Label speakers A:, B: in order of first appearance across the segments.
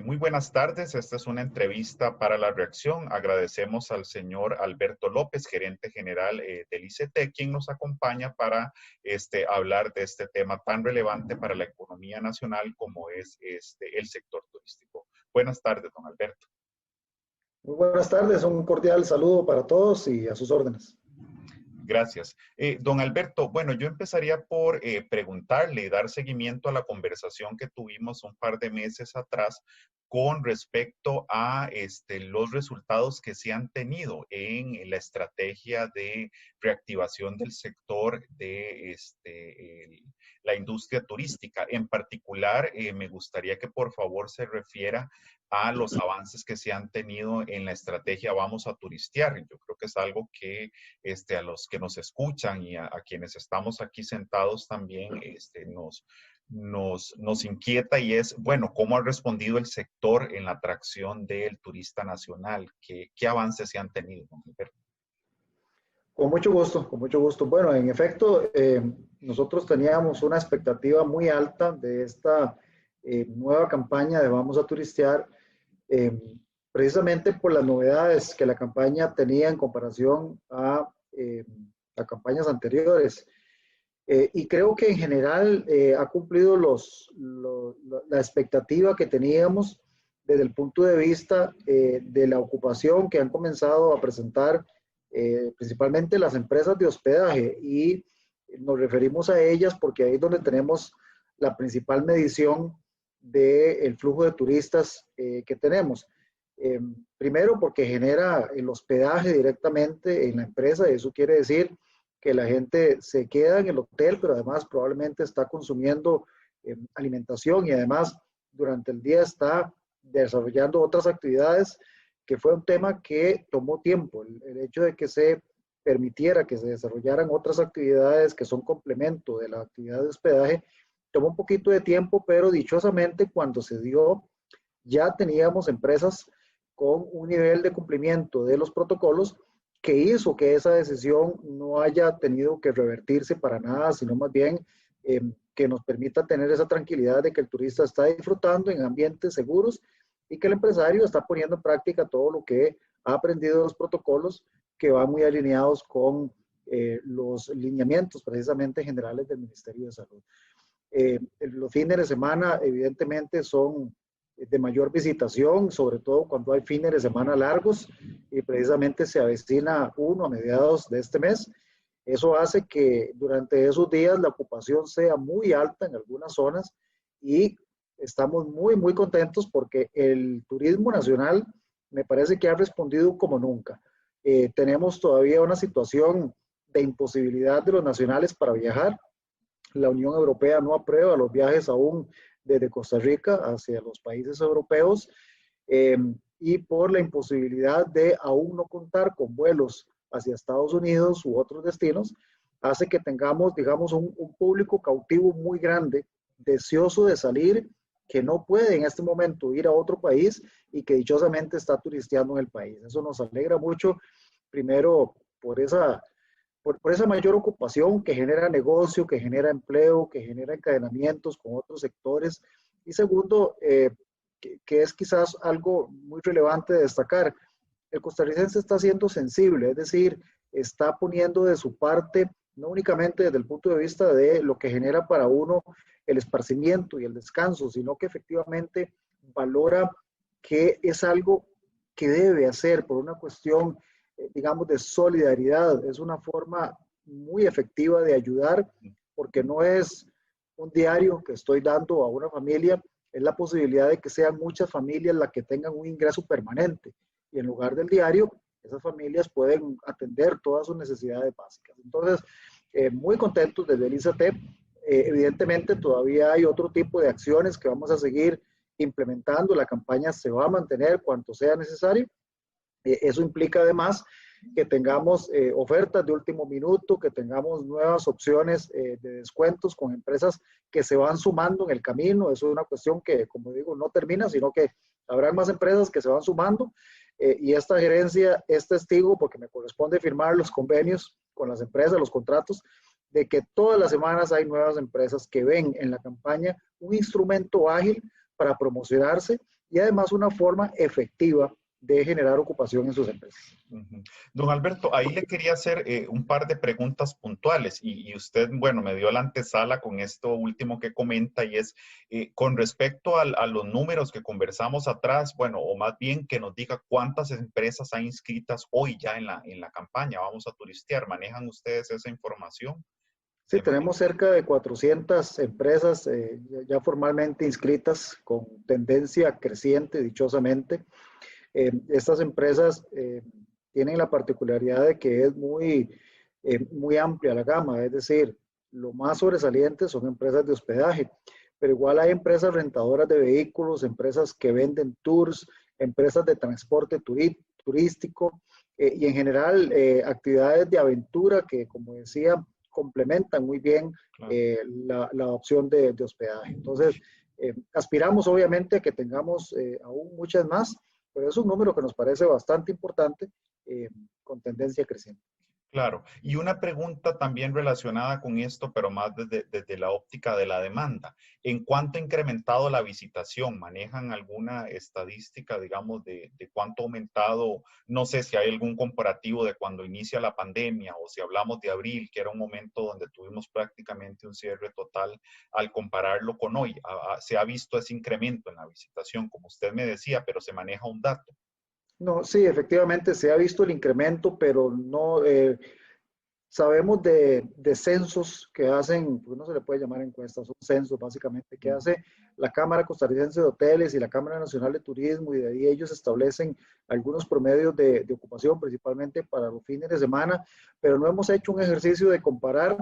A: Muy buenas tardes. Esta es una entrevista para La Reacción. Agradecemos al señor Alberto López, gerente general del ICT, quien nos acompaña para hablar de este tema tan relevante para la economía nacional como es el sector turístico. Buenas tardes, don Alberto.
B: Muy buenas tardes, un cordial saludo para todos y a sus órdenes.
A: Gracias. Don Alberto, bueno, yo empezaría por preguntarle y dar seguimiento a la conversación que tuvimos un par de meses atrás con respecto a los resultados que se han tenido en la estrategia de reactivación del sector de la industria turística. En particular, me gustaría que por favor se refiera a los avances que se han tenido en la estrategia Vamos a Turistear. Yo creo que es algo que a los que nos escuchan y a quienes estamos aquí sentados también nos inquieta y es, bueno, ¿cómo ha respondido el sector en la atracción del turista nacional? ¿Qué avances se han tenido, don Alberto?
B: Con mucho gusto, con mucho gusto. Bueno, en efecto, nosotros teníamos una expectativa muy alta de esta nueva campaña de Vamos a Turistear, precisamente por las novedades que la campaña tenía en comparación a campañas anteriores. Y creo que en general ha cumplido la expectativa que teníamos desde el punto de vista de la ocupación que han comenzado a presentar principalmente las empresas de hospedaje, y nos referimos a ellas porque ahí es donde tenemos la principal medición del flujo de turistas que tenemos. Primero porque genera el hospedaje directamente en la empresa, y eso quiere decir que la gente se queda en el hotel, pero además probablemente está consumiendo alimentación, y además durante el día está desarrollando otras actividades, que fue un tema que tomó tiempo. El hecho de que se permitiera que se desarrollaran otras actividades que son complemento de la actividad de hospedaje tomó un poquito de tiempo, pero dichosamente cuando se dio ya teníamos empresas con un nivel de cumplimiento de los protocolos que hizo que esa decisión no haya tenido que revertirse para nada, sino más bien que nos permita tener esa tranquilidad de que el turista está disfrutando en ambientes seguros y que el empresario está poniendo en práctica todo lo que ha aprendido de los protocolos, que van muy alineados con los lineamientos precisamente generales del Ministerio de Salud. Los fines de semana evidentemente son de mayor visitación, sobre todo cuando hay fines de semana largos, y precisamente se avecina uno a mediados de este mes. Eso hace que durante esos días la ocupación sea muy alta en algunas zonas, y estamos muy contentos porque el turismo nacional me parece que ha respondido como nunca. Tenemos todavía una situación de imposibilidad de los nacionales para viajar. La Unión Europea no aprueba los viajes aún desde Costa Rica hacia los países europeos, y por la imposibilidad de aún no contar con vuelos hacia Estados Unidos u otros destinos, hace que tengamos, digamos, un público cautivo muy grande, deseoso de salir, que no puede en este momento ir a otro país y que dichosamente está turisteando en el país. Eso nos alegra mucho, primero por esa mayor ocupación que genera negocio, que genera empleo, que genera encadenamientos con otros sectores, y segundo, que es quizás algo muy relevante de destacar, el costarricense está siendo sensible, es decir, está poniendo de su parte, no únicamente desde el punto de vista de lo que genera para uno el esparcimiento y el descanso, sino que efectivamente valora que es algo que debe hacer por una cuestión, digamos, de solidaridad. Es una forma muy efectiva de ayudar, porque no es un diario que estoy dando a una familia, es la posibilidad de que sean muchas familias las que tengan un ingreso permanente, y en lugar del diario, esas familias pueden atender todas sus necesidades básicas. Entonces, muy contentos desde el ICT. Evidentemente todavía hay otro tipo de acciones que vamos a seguir implementando. La campaña se va a mantener cuanto sea necesario. Eso implica además que tengamos ofertas de último minuto, que tengamos nuevas opciones de descuentos con empresas que se van sumando en el camino. Eso es una cuestión que, como digo, no termina, sino que habrá más empresas que se van sumando, y esta gerencia es testigo, porque me corresponde firmar los convenios con las empresas, los contratos, de que todas las semanas hay nuevas empresas que ven en la campaña un instrumento ágil para promocionarse y además una forma efectiva de generar ocupación en sus empresas.
A: Ujú. Don Alberto, ahí le quería hacer un par de preguntas puntuales y usted, bueno, me dio la antesala con esto último que comenta y es con respecto a los números que conversamos atrás, bueno, o más bien que nos diga cuántas empresas hay inscritas hoy ya en la campaña, vamos a turistear, ¿manejan ustedes esa información?
B: Sí, tenemos cerca de 400 empresas ya formalmente inscritas con tendencia creciente, dichosamente. Estas empresas tienen la particularidad de que es muy amplia la gama, es decir, lo más sobresaliente son empresas de hospedaje, pero igual hay empresas rentadoras de vehículos, empresas que venden tours, empresas de transporte turístico y en general actividades de aventura que, como decía, complementan muy bien
A: Claro.
B: la opción de hospedaje. Entonces, aspiramos obviamente a que tengamos aún muchas más, pero es un número que nos parece bastante importante con tendencia creciente.
A: Claro, y una pregunta también relacionada con esto, pero más desde la óptica de la demanda. ¿En cuánto ha incrementado la visitación? ¿Manejan alguna estadística, digamos, de cuánto ha aumentado? No sé si hay algún comparativo de cuando inicia la pandemia o si hablamos de abril, que era un momento donde tuvimos prácticamente un cierre total, al compararlo con hoy. ¿Se ha visto ese incremento en la visitación, como usted me decía, pero se maneja un dato?
B: No, sí, efectivamente se ha visto el incremento, pero no sabemos de censos que hacen, pues no se le puede llamar encuestas, son censos básicamente que hace la Cámara Costarricense de Hoteles y la Cámara Nacional de Turismo, y de ahí ellos establecen algunos promedios de ocupación, principalmente para los fines de semana, pero no hemos hecho un ejercicio de comparar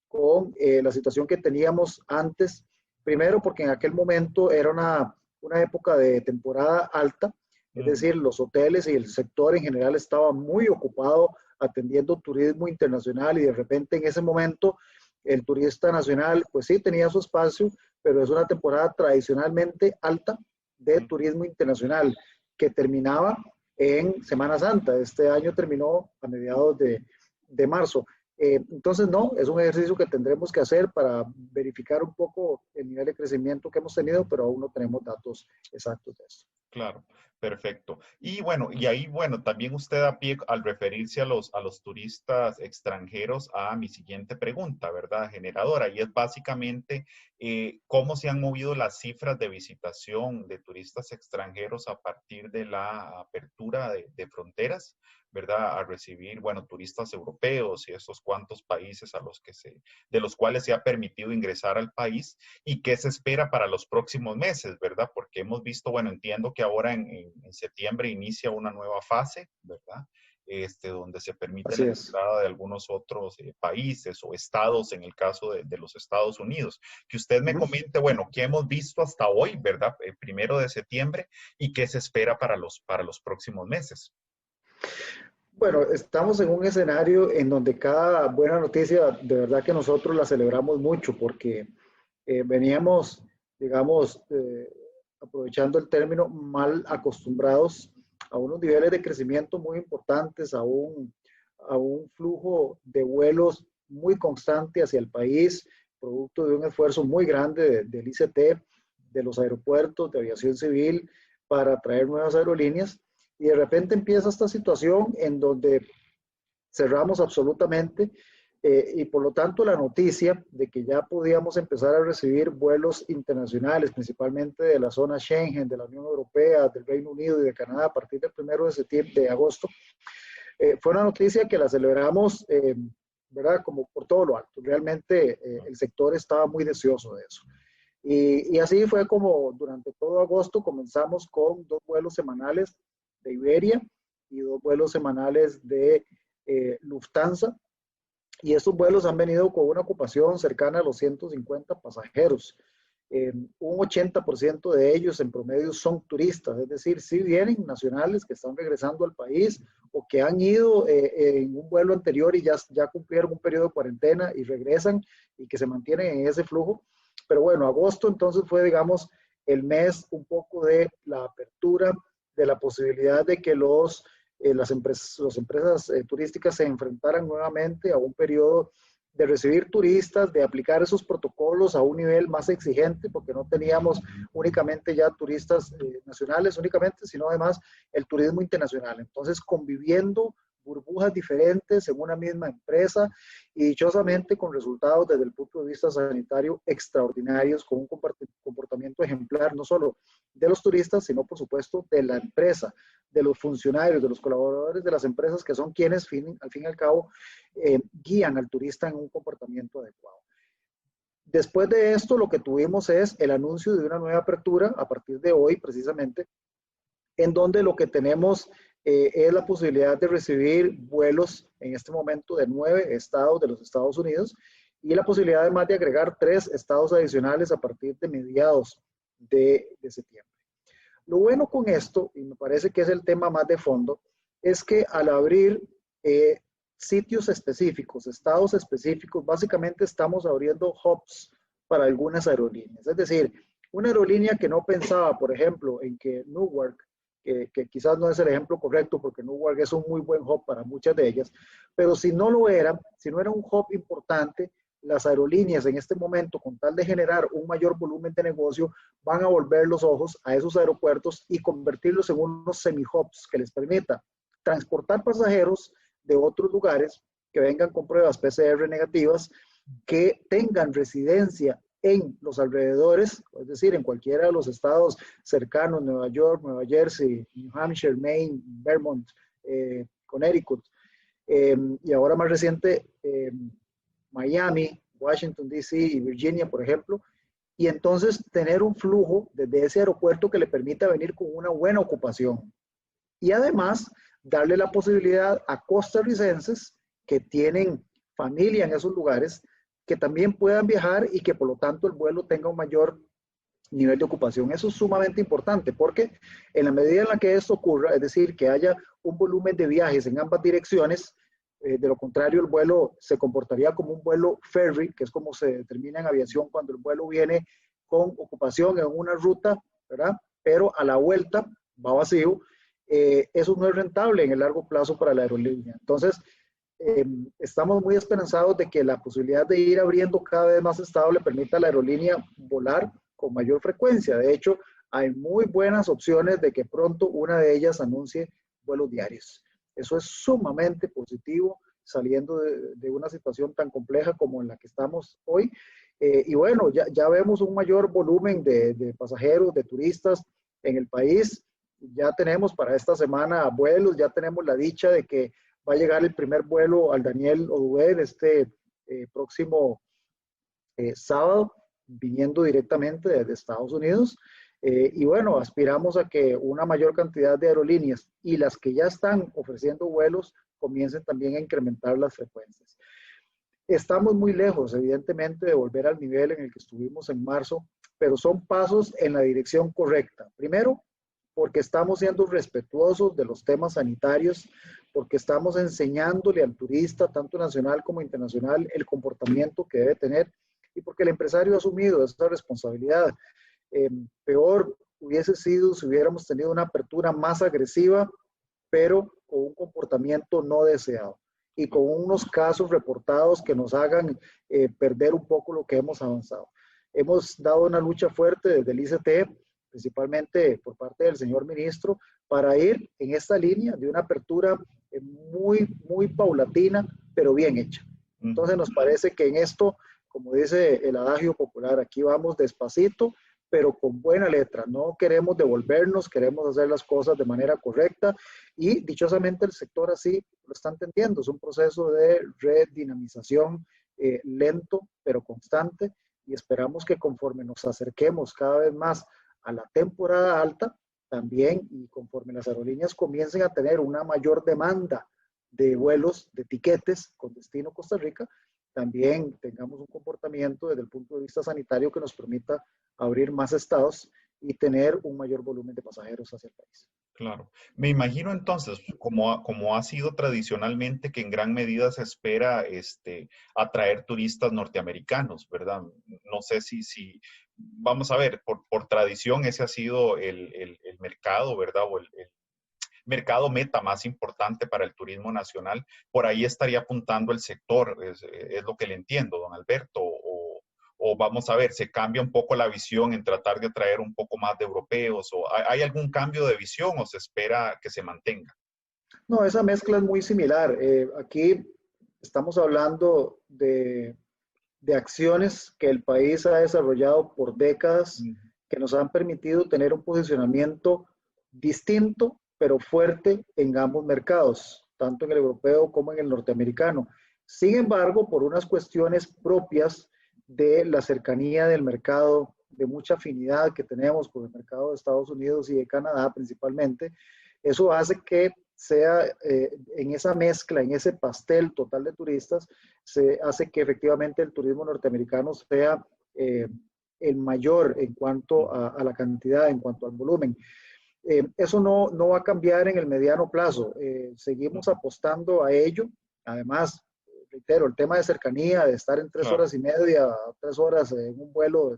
B: con la situación que teníamos antes, primero porque en aquel momento era una época de temporada alta, es decir, los hoteles y el sector en general estaba muy ocupado atendiendo turismo internacional y de repente en ese momento el turista nacional pues sí tenía su espacio, pero es una temporada tradicionalmente alta de turismo internacional que terminaba en Semana Santa. Este año terminó a mediados de marzo. Entonces, no, es un ejercicio que tendremos que hacer para verificar un poco el nivel de crecimiento que hemos tenido, pero aún no tenemos datos exactos de eso.
A: Claro, perfecto. Y bueno, y ahí, bueno, también usted da pie al referirse a los turistas extranjeros a mi siguiente pregunta, ¿verdad? Generadora, y es básicamente cómo se han movido las cifras de visitación de turistas extranjeros a partir de la apertura de fronteras, ¿verdad? A recibir, bueno, turistas europeos y esos cuantos países de los cuales se ha permitido ingresar al país y qué se espera para los próximos meses, ¿verdad? Porque hemos visto, bueno, entiendo que ahora en septiembre inicia una nueva fase, ¿verdad? Donde se permite
B: Así
A: la
B: es.
A: entrada de algunos otros países o estados, en el caso de los Estados Unidos. Que usted me comente, bueno, qué hemos visto hasta hoy, ¿verdad? Primero de septiembre y qué se espera para los próximos meses.
B: Bueno, estamos en un escenario en donde cada buena noticia, de verdad que nosotros la celebramos mucho porque veníamos, digamos, aprovechando el término, mal acostumbrados a unos niveles de crecimiento muy importantes, a un flujo de vuelos muy constante hacia el país, producto de un esfuerzo muy grande del ICT, de los aeropuertos, de aviación civil, para traer nuevas aerolíneas. Y de repente empieza esta situación en donde cerramos absolutamente y por lo tanto la noticia de que ya podíamos empezar a recibir vuelos internacionales, principalmente de la zona Schengen, de la Unión Europea, del Reino Unido y de Canadá a partir del 1 de agosto, fue una noticia que la celebramos, ¿verdad? Como por todo lo alto. Realmente el sector estaba muy deseoso de eso. Y así fue como durante todo agosto comenzamos con 2 vuelos semanales de Iberia y 2 vuelos semanales de Lufthansa. Y estos vuelos han venido con una ocupación cercana a los 150 pasajeros. Un 80% de ellos en promedio son turistas, es decir, sí vienen nacionales que están regresando al país o que han ido en un vuelo anterior y ya cumplieron un periodo de cuarentena y regresan y que se mantienen en ese flujo. Pero bueno, agosto entonces fue, digamos, el mes un poco de la apertura, de la posibilidad de que las empresas turísticas se enfrentaran nuevamente a un periodo de recibir turistas, de aplicar esos protocolos a un nivel más exigente, porque no teníamos únicamente ya turistas nacionales únicamente, sino además el turismo internacional. Entonces, conviviendo burbujas diferentes en una misma empresa y dichosamente con resultados desde el punto de vista sanitario extraordinarios, con un comportamiento ejemplar, no solo de los turistas, sino por supuesto de la empresa, de los funcionarios, de los colaboradores de las empresas, que son quienes al fin y al cabo guían al turista en un comportamiento adecuado. Después de esto, lo que tuvimos es el anuncio de una nueva apertura a partir de hoy, precisamente, en donde lo que tenemos es la posibilidad de recibir vuelos en este momento de 9 estados de los Estados Unidos y la posibilidad además de agregar 3 estados adicionales a partir de mediados de septiembre. Lo bueno con esto, y me parece que es el tema más de fondo, es que al abrir sitios específicos, estados específicos, básicamente estamos abriendo hubs para algunas aerolíneas. Es decir, una aerolínea que no pensaba, por ejemplo, en que Newark, que quizás no es el ejemplo correcto porque Newark es un muy buen hub para muchas de ellas, pero si no lo era, si no era un hub importante, las aerolíneas en este momento, con tal de generar un mayor volumen de negocio, van a volver los ojos a esos aeropuertos y convertirlos en unos semi-hubs que les permita transportar pasajeros de otros lugares que vengan con pruebas PCR negativas, que tengan residencia en los alrededores, es decir, en cualquiera de los estados cercanos, Nueva York, Nueva Jersey, New Hampshire, Maine, Vermont, Connecticut, y ahora más reciente, Miami, Washington, D.C. y Virginia, por ejemplo, y entonces tener un flujo desde ese aeropuerto que le permita venir con una buena ocupación. Y además, darle la posibilidad a costarricenses que tienen familia en esos lugares, que también puedan viajar y que por lo tanto el vuelo tenga un mayor nivel de ocupación. Eso es sumamente importante porque en la medida en la que esto ocurra, es decir, que haya un volumen de viajes en ambas direcciones, de lo contrario el vuelo se comportaría como un vuelo ferry, que es como se determina en aviación cuando el vuelo viene con ocupación en una ruta, ¿verdad? Pero a la vuelta va vacío. Eso no es rentable en el largo plazo para la aerolínea. Entonces, estamos muy esperanzados de que la posibilidad de ir abriendo cada vez más estados le permita a la aerolínea volar con mayor frecuencia. De hecho, hay muy buenas opciones de que pronto una de ellas anuncie vuelos diarios. Eso es sumamente positivo saliendo de una situación tan compleja como en la que estamos hoy. Y bueno, ya vemos un mayor volumen de pasajeros, de turistas en el país. Ya tenemos para esta semana vuelos, ya tenemos la dicha de que va a llegar el primer vuelo al Daniel Oduber este próximo sábado, viniendo directamente desde Estados Unidos. Y bueno, aspiramos a que una mayor cantidad de aerolíneas y las que ya están ofreciendo vuelos comiencen también a incrementar las frecuencias. Estamos muy lejos, evidentemente, de volver al nivel en el que estuvimos en marzo, pero son pasos en la dirección correcta. Primero, porque estamos siendo respetuosos de los temas sanitarios, porque estamos enseñándole al turista, tanto nacional como internacional, el comportamiento que debe tener y porque el empresario ha asumido esa responsabilidad. Peor hubiese sido si hubiéramos tenido una apertura más agresiva, pero con un comportamiento no deseado y con unos casos reportados que nos hagan perder un poco lo que hemos avanzado. Hemos dado una lucha fuerte desde el ICT, principalmente por parte del señor ministro, para ir en esta línea de una apertura muy paulatina, pero bien hecha. Entonces nos parece que en esto, como dice el adagio popular, aquí vamos despacito, pero con buena letra. No queremos devolvernos, queremos hacer las cosas de manera correcta y dichosamente el sector así lo está entendiendo. Es un proceso de redinamización lento, pero constante, y esperamos que conforme nos acerquemos cada vez más a la temporada alta, también, y conforme las aerolíneas comiencen a tener una mayor demanda de vuelos, de tiquetes con destino Costa Rica, también tengamos un comportamiento desde el punto de vista sanitario que nos permita abrir más estados y tener un mayor volumen de pasajeros hacia el país.
A: Claro. Me imagino entonces, como ha sido tradicionalmente, que en gran medida se espera atraer turistas norteamericanos, ¿verdad? No sé si vamos a ver, por tradición ese ha sido el mercado, ¿verdad? O mercado meta más importante para el turismo nacional, por ahí estaría apuntando el sector, es lo que le entiendo, don Alberto, o vamos a ver, se cambia un poco la visión en tratar de atraer un poco más de europeos, o hay algún cambio de visión o se espera que se mantenga.
B: No, esa mezcla es muy similar. Aquí estamos hablando de acciones que el país ha desarrollado por décadas,
A: Mm.
B: que nos han permitido tener un posicionamiento distinto, pero fuerte en ambos mercados, tanto en el europeo como en el norteamericano. Sin embargo, por unas cuestiones propias de la cercanía del mercado, de mucha afinidad que tenemos con el mercado de Estados Unidos y de Canadá principalmente, eso hace que sea en esa mezcla, en ese pastel total de turistas, se hace que efectivamente el turismo norteamericano sea el mayor en cuanto a la cantidad, en cuanto al volumen. Eso no va a cambiar en el mediano plazo. Seguimos apostando a ello. Además, reitero, el tema de cercanía, de estar en tres
A: Claro.
B: horas y media, 3 horas en un vuelo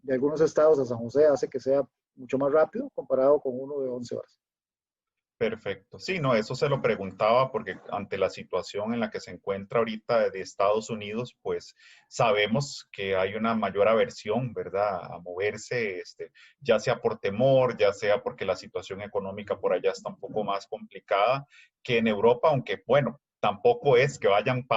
B: de algunos estados a San José, hace que sea mucho más rápido comparado con uno de 11 horas.
A: Perfecto. Sí, no, eso se lo preguntaba porque ante la situación en la que se encuentra ahorita de Estados Unidos, pues sabemos que hay una mayor aversión, ¿verdad?, a moverse, ya sea por temor, ya sea porque la situación económica por allá está un poco más complicada que en Europa, aunque bueno, tampoco es que vayan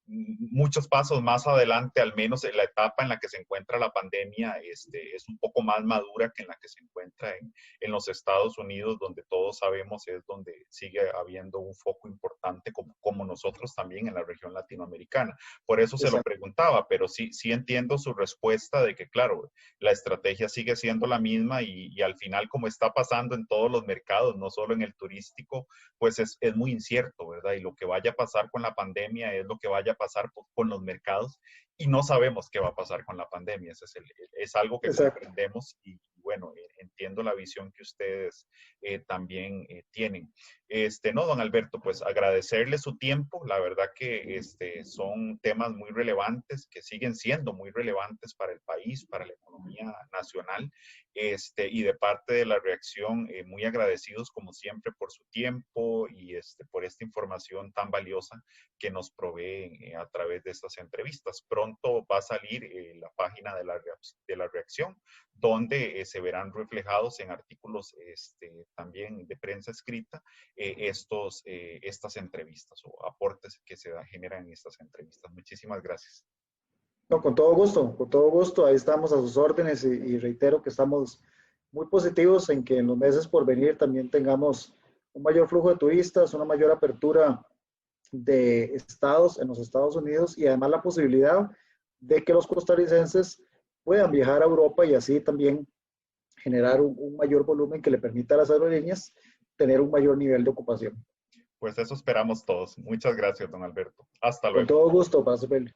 A: muchos pasos más adelante, al menos en la etapa en la que se encuentra la pandemia, es un poco más madura que en la que se encuentra en los Estados Unidos, donde todos sabemos es donde sigue habiendo un foco importante, como nosotros también en la región latinoamericana. Por eso se lo
B: Exacto.
A: preguntaba, pero sí entiendo su respuesta de que, claro, la estrategia sigue siendo la misma y al final, como está pasando en todos los mercados, no solo en el turístico, pues es muy incierto, ¿verdad? Y lo que vaya a pasar con la pandemia es lo que vaya a pasar con los mercados y no sabemos qué va a pasar con la pandemia. Es algo que
B: Exacto.
A: comprendemos y bueno, entiendo la visión que ustedes también tienen. No, don Alberto, pues agradecerle su tiempo. La verdad que son temas muy relevantes, que siguen siendo muy relevantes para el país, para la economía nacional. Y de parte de la reacción, muy agradecidos como siempre por su tiempo y por esta información tan valiosa que nos proveen a través de estas entrevistas. Pronto va a salir la página de la reacción, donde se verán reflejados en artículos también de prensa escrita estas entrevistas o aportes que se generan en estas entrevistas. Muchísimas gracias.
B: No, con todo gusto, con todo gusto. Ahí estamos a sus órdenes y reitero que estamos muy positivos en que en los meses por venir también tengamos un mayor flujo de turistas, una mayor apertura de estados en los Estados Unidos y además la posibilidad de que los costarricenses puedan viajar a Europa y así también generar un mayor volumen que le permita a las aerolíneas tener un mayor nivel de ocupación.
A: Pues eso esperamos todos. Muchas gracias, don Alberto. Hasta
B: Con
A: luego.
B: todo gusto, para servirle.